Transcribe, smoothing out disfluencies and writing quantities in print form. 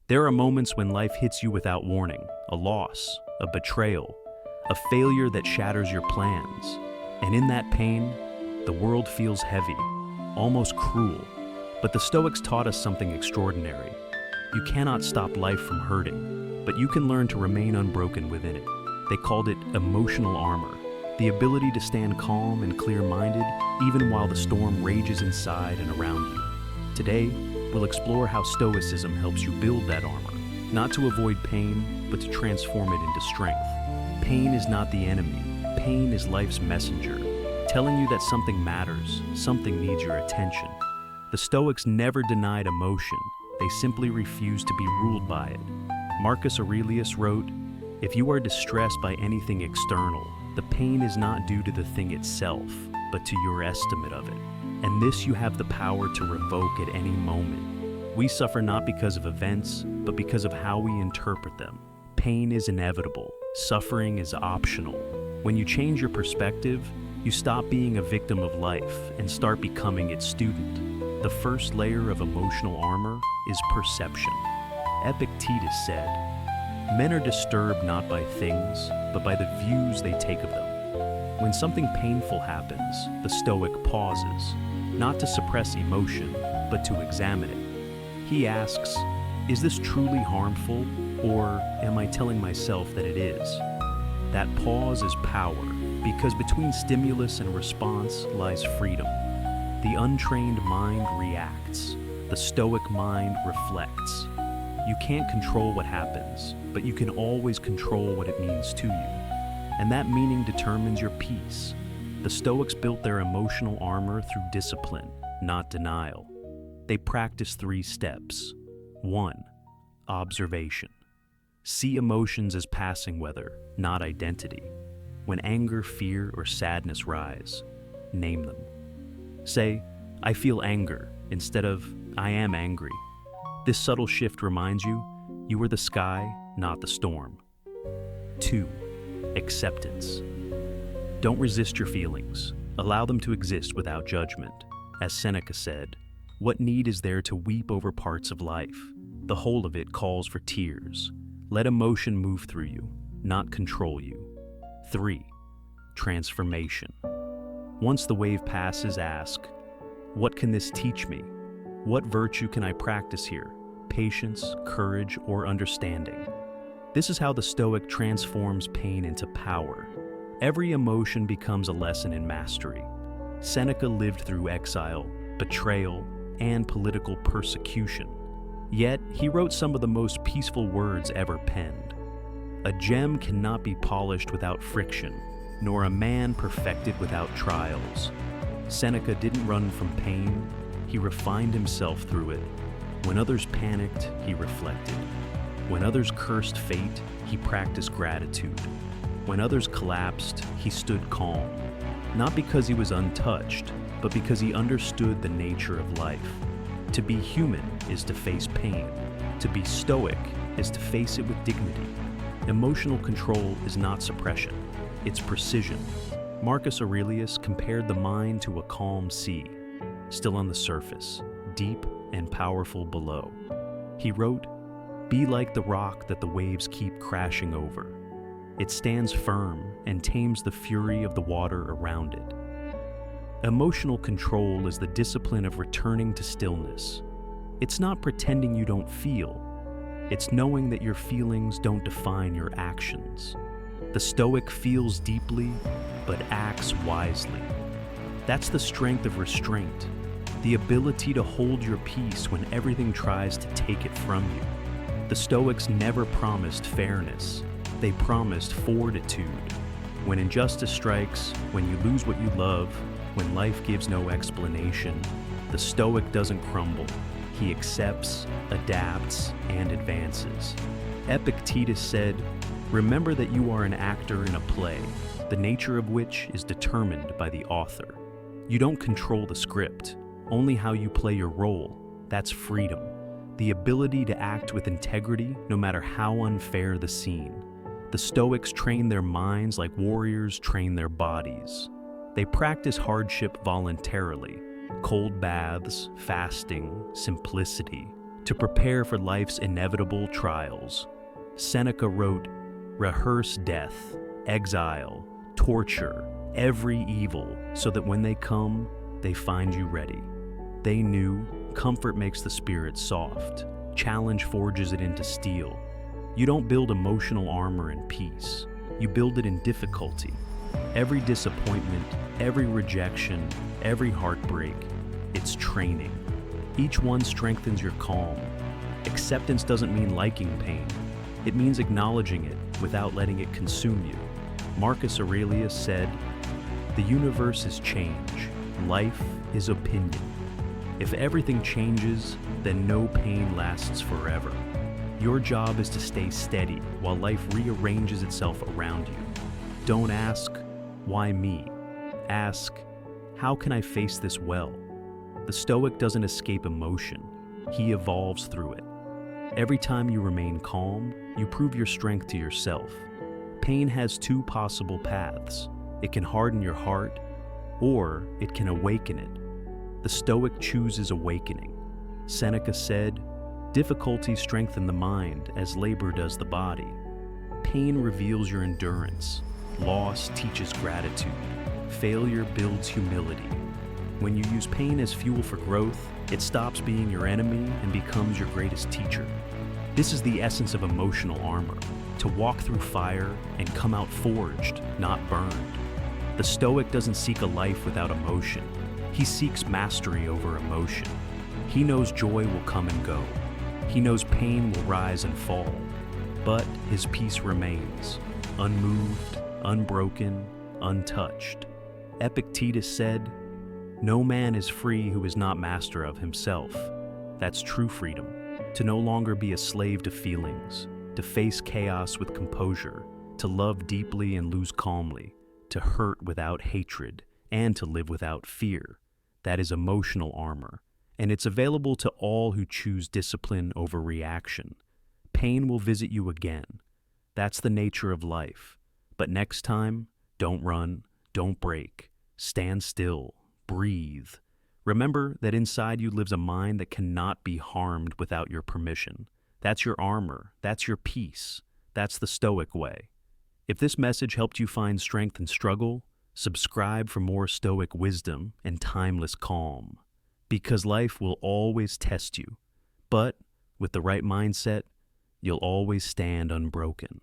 There are moments when life hits you without warning, a loss, a betrayal, a failure that shatters your plans. And in that pain, the world feels heavy, almost cruel. But the Stoics taught us something extraordinary. You cannot stop life from hurting, but you can learn to remain unbroken within it. They called it emotional armor, the ability to stand calm and clear-minded even while the storm rages inside and around you. Today, we'll explore how Stoicism helps you build that armor, not to avoid pain, but to transform it into strength. Pain is not the enemy. Pain is life's messenger, telling you that something matters, something needs your attention. The Stoics never denied emotion. They simply refused to be ruled by it. Marcus Aurelius wrote, "If you are distressed by anything external, the pain is not due to the thing itself, but to your estimate of it. And this you have the power to revoke at any moment." We suffer not because of events, but because of how we interpret them. Pain is inevitable. Suffering is optional. When you change your perspective, you stop being a victim of life and start becoming its student. The first layer of emotional armor is perception. Epictetus said, "Men are disturbed not by things, but by the views they take of them." When something painful happens, the Stoic pauses, not to suppress emotion, but to examine it. He asks, "Is this truly harmful, or am I telling myself that it is?" That pause is power, because between stimulus and response lies freedom. The untrained mind reacts. The Stoic mind reflects. You can't control what happens, but you can always control what it means to you. And that meaning determines your peace. The Stoics built their emotional armor through discipline, not denial. They practiced 3 steps. 1. Observation. See emotions as passing weather, not identity. When anger, fear, or sadness rise, name them. Say, "I feel anger," instead of "I am angry." This subtle shift reminds you, you are the sky, not the storm. 2. Acceptance. Don't resist your feelings. Allow them to exist without judgment. As Seneca said, "What need is there to weep over parts of life? The whole of it calls for tears." Let emotion move through you, not control you. 3. Transformation. Once the wave passes, ask, "What can this teach me? What virtue can I practice here? Patience, courage, or understanding?" This is how the Stoic transforms pain into power. Every emotion becomes a lesson in mastery. Seneca lived through exile, betrayal, and political persecution. Yet, he wrote some of the most peaceful words ever penned. "A gem cannot be polished without friction, nor a man perfected without trials." Seneca didn't run from pain, he refined himself through it. When others panicked, he reflected. When others cursed fate, he practiced gratitude. When others collapsed, he stood calm. Not because he was untouched, but because he understood the nature of life. To be human is to face pain. To be stoic is to face it with dignity. Emotional control is not suppression, it's precision. Marcus Aurelius compared the mind to a calm sea, still on the surface, deep and powerful below. He wrote, "Be like the rock that the waves keep crashing over. It stands firm and tames the fury of the water around it." Emotional control is the discipline of returning to stillness. It's not pretending you don't feel. It's knowing that your feelings don't define your actions. The Stoic feels deeply, but acts wisely. That's the strength of restraint, the ability to hold your peace when everything tries to take it from you. The Stoics never promised fairness. They promised fortitude. When injustice strikes, when you lose what you love, when life gives no explanation, the Stoic doesn't crumble. He accepts, adapts, and advances. Epictetus said, "Remember that you are an actor in a play, the nature of which is determined by the author." You don't control the script, only how you play your role. That's freedom. The ability to act with integrity no matter how unfair the scene. The Stoics train their minds like warriors train their bodies. They practice hardship voluntarily, cold baths, fasting, simplicity, to prepare for life's inevitable trials. Seneca wrote, "Rehearse death, exile, torture, every evil, so that when they come, they find you ready." They knew comfort makes the spirit soft, challenge forges it into steel. You don't build emotional armor in peace, you build it in difficulty. Every disappointment, every rejection, every heartbreak, it's training. Each one strengthens your calm. Acceptance doesn't mean liking pain. It means acknowledging it without letting it consume you. Marcus Aurelius said, "The universe is change, life is opinion. If everything changes, then no pain lasts forever." Your job is to stay steady while life rearranges itself around you. Don't ask, "Why me?" Ask, "How can I face this well?" The Stoic doesn't escape emotion, he evolves through it. Every time you remain calm, you prove your strength to yourself. Pain has two possible paths. It can harden your heart, or it can awaken it. The Stoic chooses awakening. Seneca said, "Difficulty strengthens the mind as labor does the body." Pain reveals your endurance. Loss teaches gratitude. Failure builds humility. When you use pain as fuel for growth, it stops being your enemy and becomes your greatest teacher. This is the essence of emotional armor, to walk through fire and come out forged, not burned. The Stoic doesn't seek a life without emotion. He seeks mastery over emotion. He knows joy will come and go. He knows pain will rise and fall. But his peace remains, unmoved, unbroken, untouched. Epictetus said, "No man is free who is not master of himself." That's true freedom, to no longer be a slave to feelings, to face chaos with composure, to love deeply and lose calmly, to hurt without hatred, and to live without fear. That is emotional armor, and it's available to all who choose discipline over reaction. Pain will visit you again. That's the nature of life. But next time, don't run, don't break. Stand still, breathe. Remember that inside you lives a mind that cannot be harmed without your permission. That's your armor, that's your peace, that's the Stoic way. If this message helped you find strength in struggle, subscribe for more Stoic wisdom and timeless calm. Because life will always test you, but with the right mindset, you'll always stand unbroken.